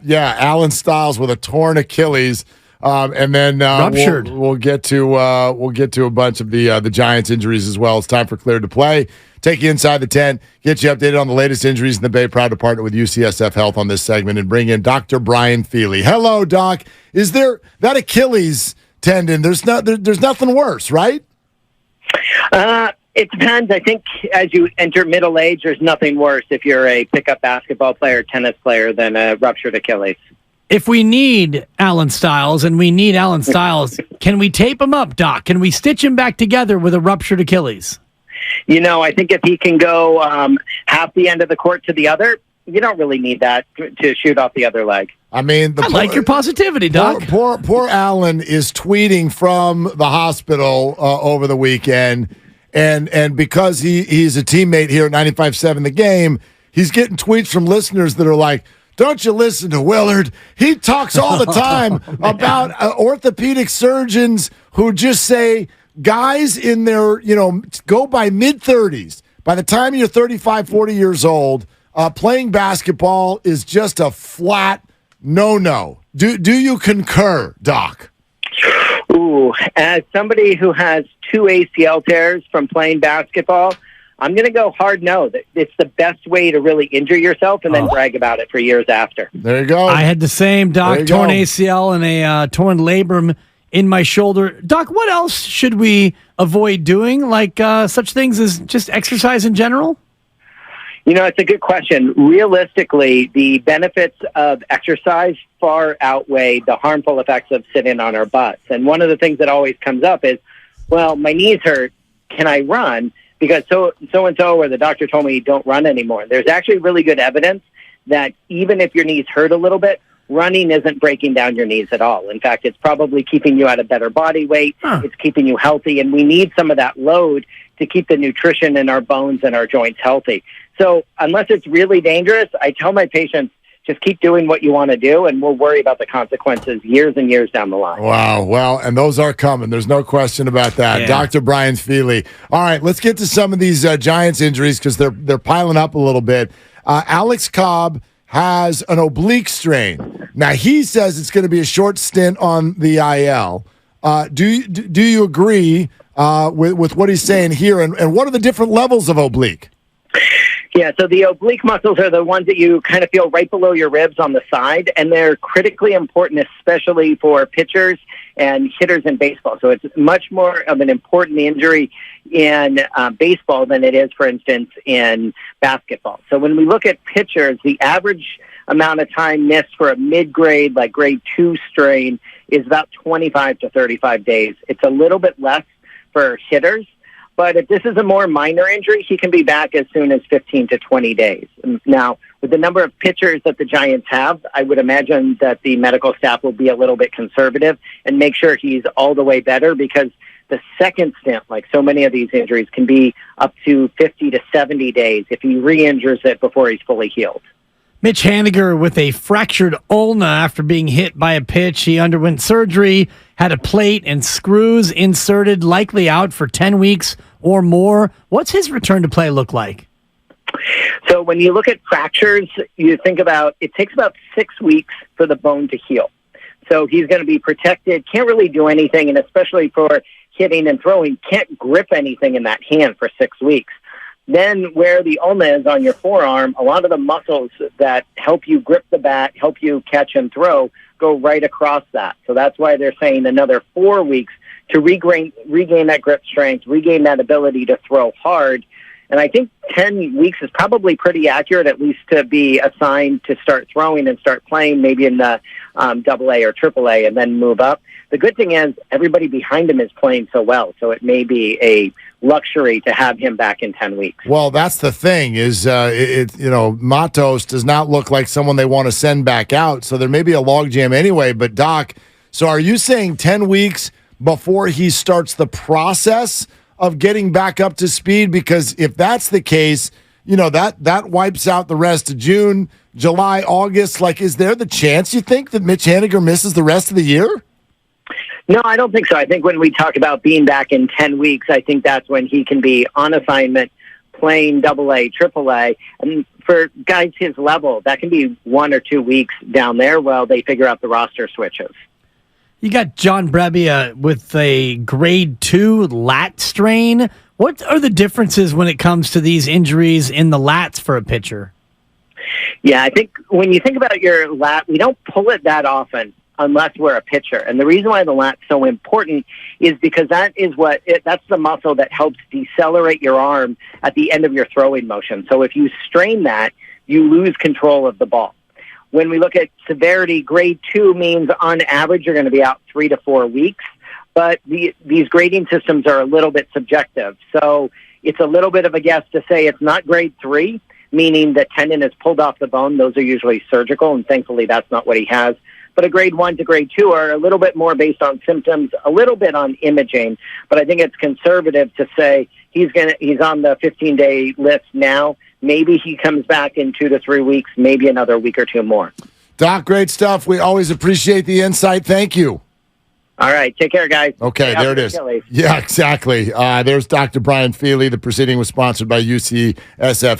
Yeah, Alan Stiles with a torn Achilles. And then Ruptured. We'll get to a bunch of the Giants injuries as well. It's time for Cleared to Play. Take you inside the tent, get you updated on the latest injuries in the Bay. Proud to partner with UCSF Health on this segment and bring in Dr. Brian Feeley. Hello, Doc. Is there that Achilles tendon? There's nothing worse, right? It depends. I think as you enter middle age, there's nothing worse if you're a pickup basketball player, tennis player than a ruptured Achilles. If we need Alan Stiles, and we need Alan Stiles, can we tape him up, Doc? Can we stitch him back together with a ruptured Achilles? I think if he can go half the end of the court to the other, you don't really need that to shoot off the other leg. I mean, I like your positivity, Doc. Poor Alan is tweeting from the hospital over the weekend, and because he's a teammate here at 95.7 The Game, he's getting tweets from listeners that are like, "Don't you listen to Willard? He talks all the time about orthopedic surgeons who just say guys in their, go by mid-30s. By the time you're 35, 40 years old, playing basketball is just a flat no-no." Do you concur, Doc? Ooh, as somebody who has 2 ACL tears from playing basketball, I'm going to go hard no. It's the best way to really injure yourself and then brag about it for years after. There you go. I had the same, Doc, torn ACL and a torn labrum in my shoulder. Doc, what else should we avoid doing, like such things as just exercise in general? It's a good question. Realistically, the benefits of exercise far outweigh the harmful effects of sitting on our butts. And one of the things that always comes up is, well, my knees hurt. Can I run? Because so-and-so or the doctor told me don't run anymore. There's actually really good evidence that even if your knees hurt a little bit, running isn't breaking down your knees at all. In fact, it's probably keeping you at a better body weight. It's keeping you healthy, and we need some of that load to keep the nutrition in our bones and our joints healthy. So unless it's really dangerous, I tell my patients, just keep doing what you want to do, and we'll worry about the consequences years and years down the line. Wow. Well, and those are coming. There's no question about that. Yeah. Dr. Brian Feeley. All right, let's get to some of these Giants injuries because they're piling up a little bit. Alex Cobb has an oblique strain. Now, he says it's going to be a short stint on the IL. Do you agree with what he's saying here, and what are the different levels of oblique? Yeah, so the oblique muscles are the ones that you kind of feel right below your ribs on the side, and they're critically important, especially for pitchers and hitters in baseball. So it's much more of an important injury in baseball than it is, for instance, in basketball. So when we look at pitchers, the average amount of time missed for a mid-grade, like grade 2 strain is about 25 to 35 days. It's a little bit less for hitters. But if this is a more minor injury, he can be back as soon as 15 to 20 days. Now, with the number of pitchers that the Giants have, I would imagine that the medical staff will be a little bit conservative and make sure he's all the way better, because the second stint, like so many of these injuries, can be up to 50 to 70 days if he re-injures it before he's fully healed. Mitch Haniger with a fractured ulna after being hit by a pitch. He underwent surgery, had a plate and screws inserted, likely out for 10 weeks or more. What's his return to play look like? So when you look at fractures, you think about it takes about 6 weeks for the bone to heal. So he's going to be protected, can't really do anything, and especially for hitting and throwing, can't grip anything in that hand for 6 weeks. Then where the ulna is on your forearm, a lot of the muscles that help you grip the bat, help you catch and throw, go right across that. So that's why they're saying another 4 weeks to regain that grip strength, regain that ability to throw hard. And I think 10 weeks is probably pretty accurate, at least to be assigned to start throwing and start playing maybe in the AA or AAA and then move up. The good thing is everybody behind him is playing so well, so it may be a luxury to have him back in 10 weeks. Well, that's the thing is, Matos does not look like someone they want to send back out, so there may be a logjam anyway. But, Doc, so are you saying 10 weeks before he starts the process of getting back up to speed? Because if that's the case, that wipes out the rest of June, July, August. Like, is there the chance, you think, that Mitch Haniger misses the rest of the year? No, I don't think so. I think when we talk about being back in 10 weeks, I think that's when he can be on assignment, playing AA, AAA. And for guys his level, that can be 1 or 2 weeks down there while they figure out the roster switches. You got John Brebia with a grade 2 lat strain. What are the differences when it comes to these injuries in the lats for a pitcher? Yeah, I think when you think about your lat, we don't pull it that often unless we're a pitcher. And the reason why the lat's so important is because that's the muscle that helps decelerate your arm at the end of your throwing motion. So if you strain that, you lose control of the ball. When we look at severity, grade 2 means on average you're going to be out 3 to 4 weeks. But these grading systems are a little bit subjective. So it's a little bit of a guess to say it's not grade 3, meaning the tendon is pulled off the bone. Those are usually surgical, and thankfully that's not what he has. But a grade 1 to grade 2 are a little bit more based on symptoms, a little bit on imaging. But I think it's conservative to say he's on the 15-day list now. Maybe he comes back in 2 to 3 weeks, maybe another week or 2 more. Doc, great stuff. We always appreciate the insight. Thank you. All right. Take care, guys. Okay, there it is. Yeah, exactly. There's Dr. Brian Feeley. The proceeding was sponsored by UCSF Health.